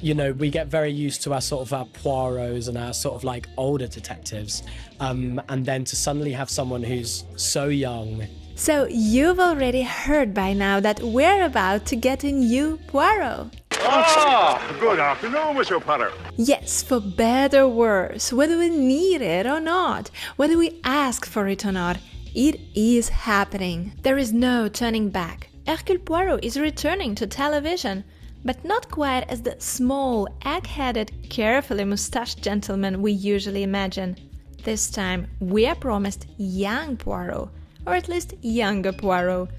You know, we get very used to our sort of our Poirots and our sort of like older detectives. And then to suddenly have someone who's so young. So you've already heard by now that we're about to get a new Poirot. Good afternoon, Monsieur Potter. Yes, for better or worse, whether we need it or not, whether we ask for it or not, it is happening. There is no turning back. Hercule Poirot is returning to television, but not quite as the small, egg-headed, carefully moustached gentleman we usually imagine. This time, we are promised young Poirot, or at least younger Poirot.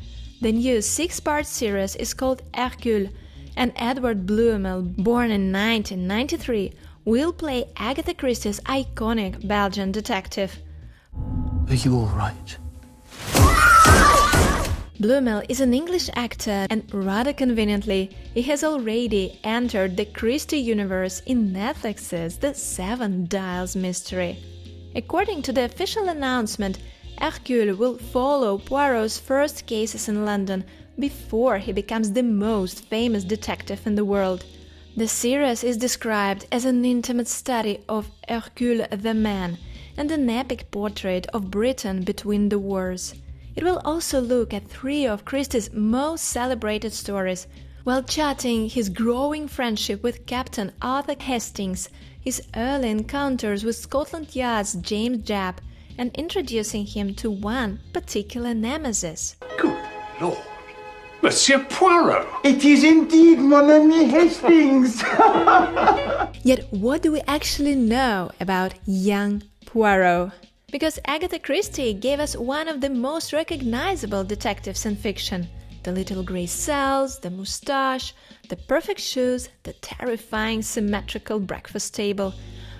The new 6-part series is called Hercule, and Edward Bluemel, born in 1993, will play Agatha Christie's iconic Belgian detective. Are you all right? Bluemel is an English actor, and rather conveniently, he has already entered the Christie universe in Netflix's The Seven Dials mystery. According to the official announcement, Hercule will follow Poirot's first cases in London before he becomes the most famous detective in the world. The series is described as an intimate study of Hercule the man and an epic portrait of Britain between the wars. It will also look at 3 of Christie's most celebrated stories, while charting his growing friendship with Captain Arthur Hastings, his early encounters with Scotland Yard's James Japp, and introducing him to one particular nemesis. Good Lord. Monsieur Poirot! It is indeed mon ami Hastings! Yet what do we actually know about young Poirot? Because Agatha Christie gave us one of the most recognizable detectives in fiction. The little grey cells, the moustache, the perfect shoes, the terrifying symmetrical breakfast table.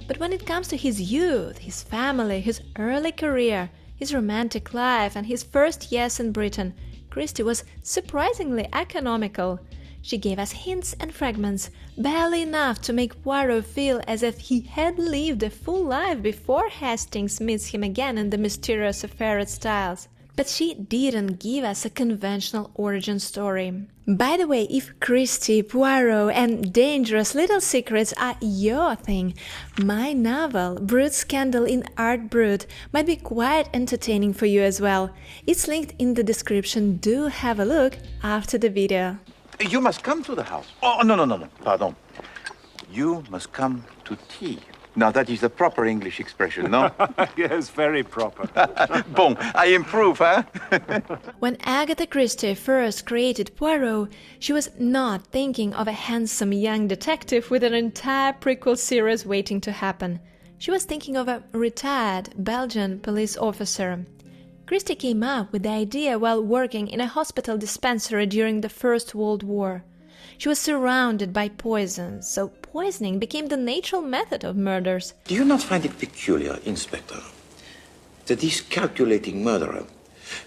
But when it comes to his youth, his family, his early career, his romantic life and his first years in Britain, Christie was surprisingly economical. She gave us hints and fragments, barely enough to make Poirot feel as if he had lived a full life before Hastings meets him again in the mysterious affair at Styles. But she didn't give us a conventional origin story. By the way, if Christie, Poirot and dangerous little secrets are your thing, my novel, Brood Scandal in Art Brood, might be quite entertaining for you as well. It's linked in the description. Do have a look after the video. You must come to the house. Oh, no, pardon. You must come to tea. Now, that is the proper English expression, no? Yes, very proper. Bon, I improve, huh? When Agatha Christie first created Poirot, she was not thinking of a handsome young detective with an entire prequel series waiting to happen. She was thinking of a retired Belgian police officer. Christie came up with the idea while working in a hospital dispensary during the First World War. She was surrounded by poison, so poisoning became the natural method of murders. Do you not find it peculiar, Inspector, that this calculating murderer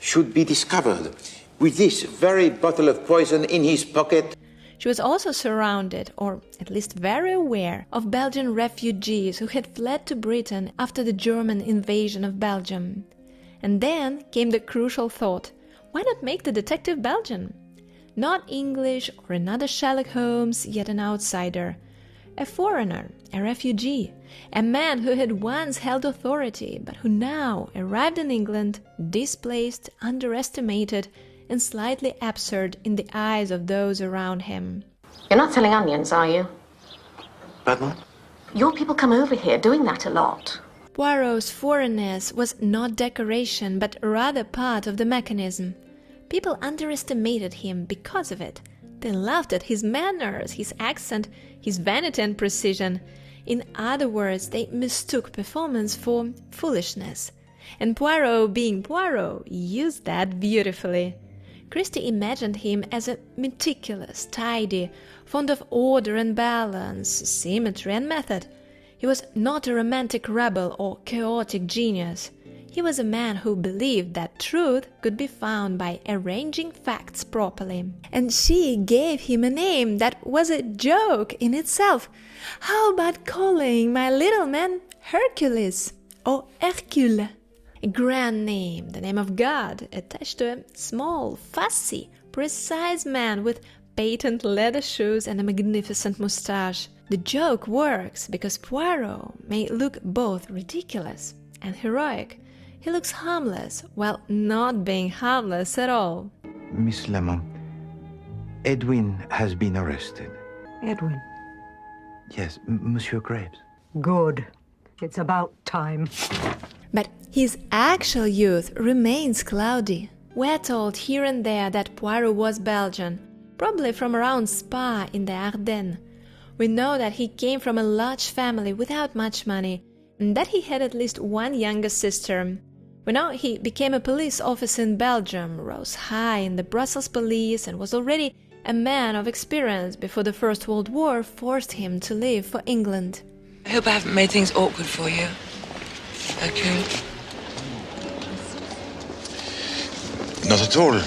should be discovered with this very bottle of poison in his pocket? She was also surrounded, or at least very aware, of Belgian refugees who had fled to Britain after the German invasion of Belgium. And then came the crucial thought, why not make the detective Belgian? Not English or another Sherlock Holmes, yet an outsider. A foreigner, a refugee, a man who had once held authority, but who now arrived in England, displaced, underestimated, and slightly absurd in the eyes of those around him. You're not selling onions, are you? Pardon? Your people come over here doing that a lot. Poirot's foreignness was not decoration, but rather part of the mechanism. People underestimated him because of it. They laughed at his manners, his accent, his vanity and precision. In other words, they mistook performance for foolishness. And Poirot, being Poirot, used that beautifully. Christie imagined him as a meticulous, tidy, fond of order and balance, symmetry and method. He was not a romantic rebel or chaotic genius. He was a man who believed that truth could be found by arranging facts properly. And she gave him a name that was a joke in itself. How about calling my little man Hercules or Hercule? A grand name, the name of God, attached to a small, fussy, precise man with patent leather shoes and a magnificent moustache. The joke works because Poirot may look both ridiculous and heroic. He looks harmless while not being harmless at all. Miss Lemon, Edwin has been arrested. Edwin. Yes, Monsieur Graves. Good. It's about time. But his actual youth remains cloudy. We're told here and there that Poirot was Belgian, probably from around Spa in the Ardennes. We know that he came from a large family without much money, and that he had at least one younger sister. We know he became a police officer in Belgium, rose high in the Brussels police, and was already a man of experience before the First World War forced him to leave for England. I hope I haven't made things awkward for you, Hercule. Not at all.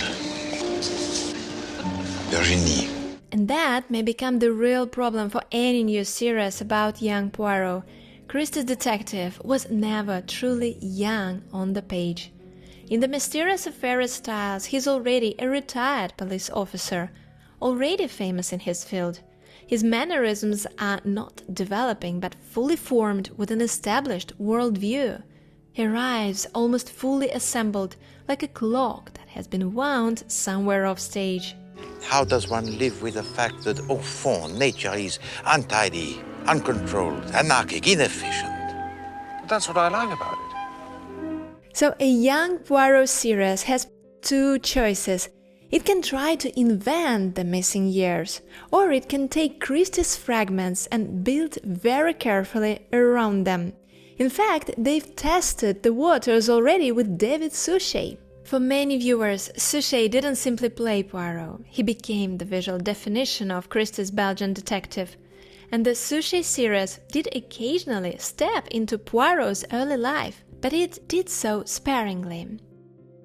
Virginie. And that may become the real problem for any new series about young Poirot. Christie's detective was never truly young on the page. In The Mysterious Affair at Styles, he's already a retired police officer, already famous in his field. His mannerisms are not developing but fully formed with an established worldview. He arrives almost fully assembled, like a clock that has been wound somewhere off stage. How does one live with the fact that, au fond, nature is untidy, uncontrolled, anarchic, inefficient? That's what I like about it. So a young Poirot series has two choices. It can try to invent the missing years, or it can take Christie's fragments and build very carefully around them. In fact, they've tested the waters already with David Suchet. For many viewers, Suchet didn't simply play Poirot, he became the visual definition of Christie's Belgian detective. And the Suchet series did occasionally step into Poirot's early life, but it did so sparingly.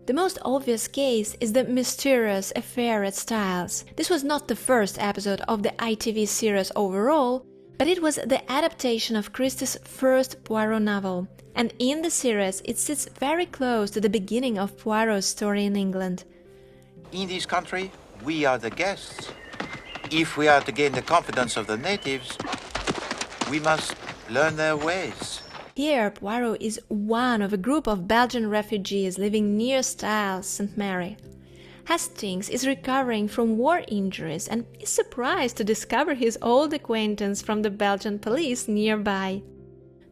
The most obvious case is The Mysterious Affair at Styles. This was not the first episode of the ITV series overall, but it was the adaptation of Christie's first Poirot novel, and in the series it sits very close to the beginning of Poirot's story in England. In this country, we are the guests. If we are to gain the confidence of the natives, we must learn their ways. Here, Poirot is one of a group of Belgian refugees living near Styles, St. Mary. Hastings is recovering from war injuries and is surprised to discover his old acquaintance from the Belgian police nearby.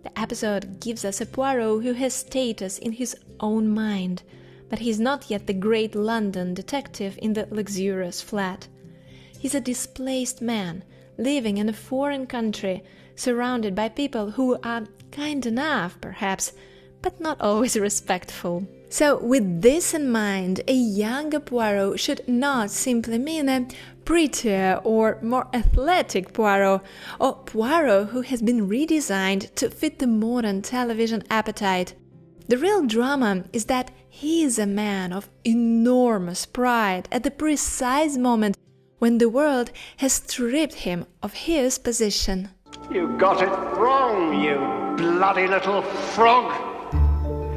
The episode gives us a Poirot who has status in his own mind, but he's not yet the great London detective in the luxurious flat. He's a displaced man, living in a foreign country, surrounded by people who are kind enough, perhaps, but not always respectful. So, with this in mind, a younger Poirot should not simply mean a prettier or more athletic Poirot, or Poirot who has been redesigned to fit the modern television appetite. The real drama is that he is a man of enormous pride at the precise moment when the world has stripped him of his position. You got it wrong, you bloody little frog.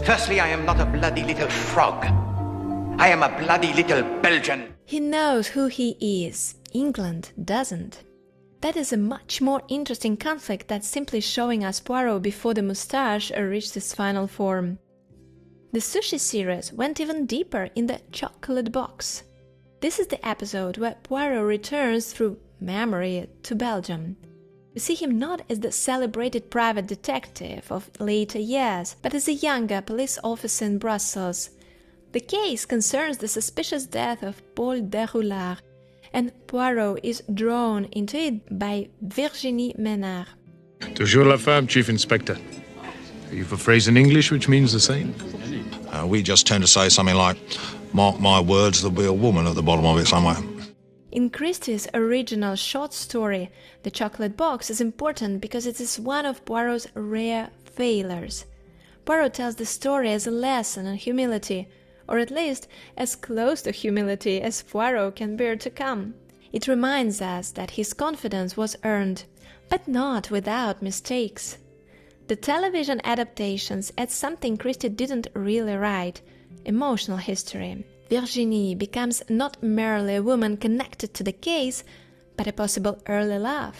Firstly, I am not a bloody little frog. I am a bloody little Belgian. He knows who he is. England doesn't. That is a much more interesting conflict than simply showing us Poirot before the moustache reached its final form. The Suchet series went even deeper in the chocolate box. This is the episode where Poirot returns through memory to Belgium. We see him not as the celebrated private detective of later years, but as a younger police officer in Brussels. The case concerns the suspicious death of Paul Deroulard, and Poirot is drawn into it by Virginie Ménard. Toujours la femme, Chief Inspector. You've a phrase in English which means the same. We just tend to say something like, mark my words, there'll be a woman at the bottom of it somewhere. In Christie's original short story, The Chocolate Box is important because it is one of Poirot's rare failures. Poirot tells the story as a lesson on humility, or at least as close to humility as Poirot can bear to come. It reminds us that his confidence was earned, but not without mistakes. The television adaptations add something Christie didn't really write: emotional history. Virginie becomes not merely a woman connected to the case, but a possible early love.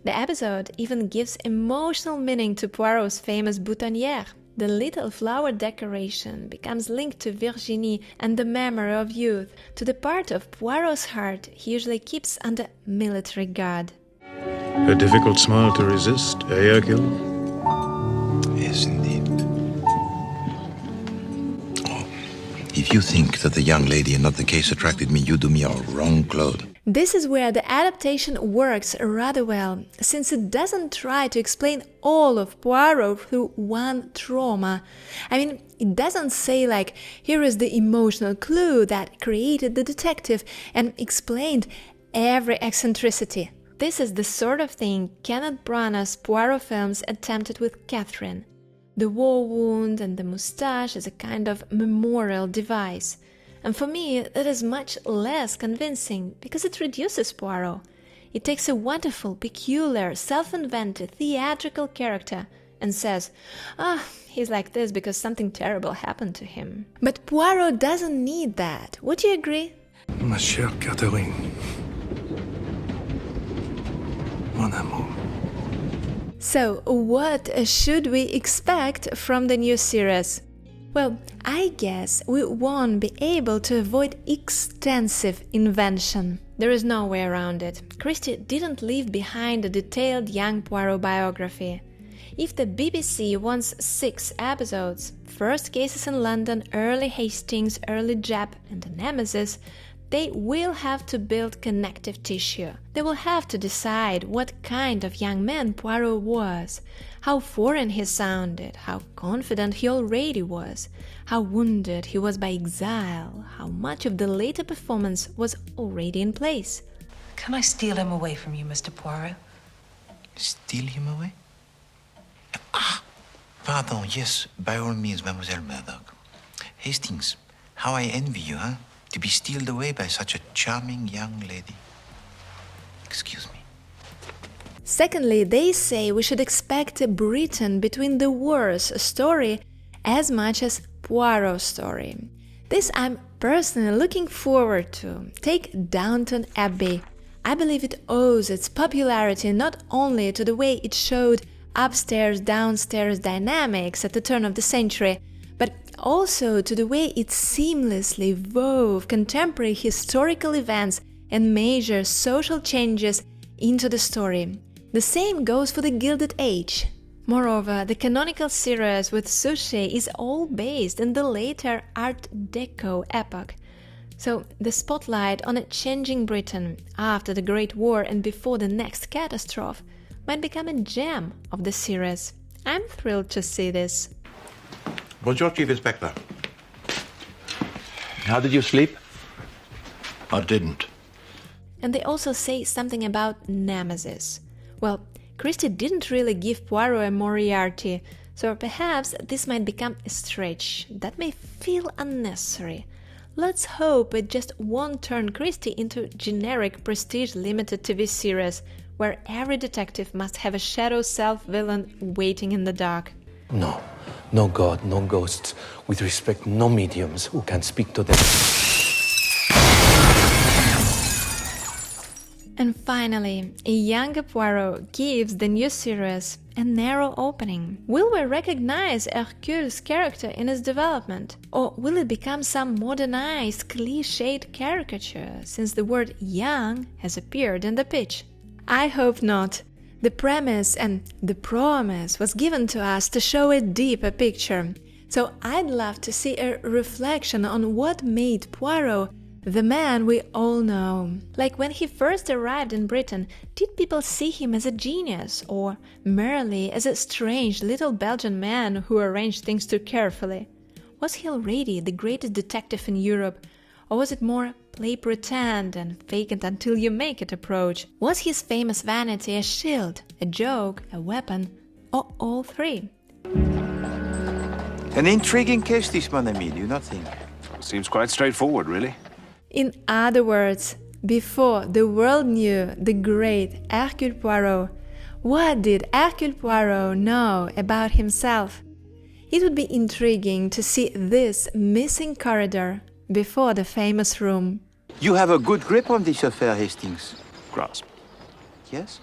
The episode even gives emotional meaning to Poirot's famous boutonnière. The little flower decoration becomes linked to Virginie and the memory of youth, to the part of Poirot's heart he usually keeps under military guard. A difficult smile to resist, eh, Hercule? Yes, indeed. Oh, if you think that the young lady and not the case attracted me, you do me a wrong, Claude. This is where the adaptation works rather well, since it doesn't try to explain all of Poirot through one trauma. I mean, it doesn't say like, here is the emotional clue that created the detective and explained every eccentricity. This is the sort of thing Kenneth Branagh's Poirot films attempted with Catherine. The war wound and the moustache as a kind of memorial device. And for me, that is much less convincing, because it reduces Poirot. It takes a wonderful, peculiar, self-invented, theatrical character and says, he's like this because something terrible happened to him. But Poirot doesn't need that. Would you agree? Ma chère Catherine. Mon amour. So, what should we expect from the new series? Well, I guess we won't be able to avoid extensive invention. There is no way around it. Christie didn't leave behind a detailed young Poirot biography. If the BBC wants 6 episodes, first cases in London, early Hastings, early Jap and the Nemesis, they will have to build connective tissue. They will have to decide what kind of young man Poirot was, how foreign he sounded, how confident he already was, how wounded he was by exile, how much of the later performance was already in place. Can I steal him away from you, Mr. Poirot? Steal him away? Ah, pardon, yes, by all means, Mademoiselle Murdoch. Hastings, how I envy you, huh? To be stealed away by such a charming young lady. Excuse me. Secondly, they say we should expect a Britain between the wars story as much as Poirot's story. This I'm personally looking forward to. Take Downton Abbey. I believe it owes its popularity not only to the way it showed upstairs-downstairs dynamics at the turn of the century, but also to the way it seamlessly wove contemporary historical events and major social changes into the story. The same goes for the Gilded Age. Moreover, the canonical series with Suchet is all based in the later Art Deco epoch. So the spotlight on a changing Britain after the Great War and before the next catastrophe might become a gem of the series. I'm thrilled to see this. Bonjour, Chief Inspector. How did you sleep? I didn't. And they also say something about Nemesis. Well, Christie didn't really give Poirot a Moriarty, so perhaps this might become a stretch that may feel unnecessary. Let's hope it just won't turn Christie into generic prestige limited TV series where every detective must have a shadow self-villain waiting in the dark. No. No God, no ghosts. With respect, no mediums who can speak to them. And finally, a younger Poirot gives the new series a narrow opening. Will we recognize Hercule's character in his development? Or will it become some modernized, cliched caricature, since the word young has appeared in the pitch? I hope not. The premise and the promise was given to us to show a deeper picture. So I'd love to see a reflection on what made Poirot the man we all know. Like when he first arrived in Britain, did people see him as a genius or merely as a strange little Belgian man who arranged things too carefully? Was he already the greatest detective in Europe? Or was it more play pretend and fake it until you make it approach? Was his famous vanity a shield, a joke, a weapon, or all three? An intriguing case, this, mon ami, do you not think? Seems quite straightforward, really. In other words, before the world knew the great Hercule Poirot, what did Hercule Poirot know about himself? It would be intriguing to see this missing corridor before the famous room. You have a good grip on this affair, Hastings. Grasp. Yes?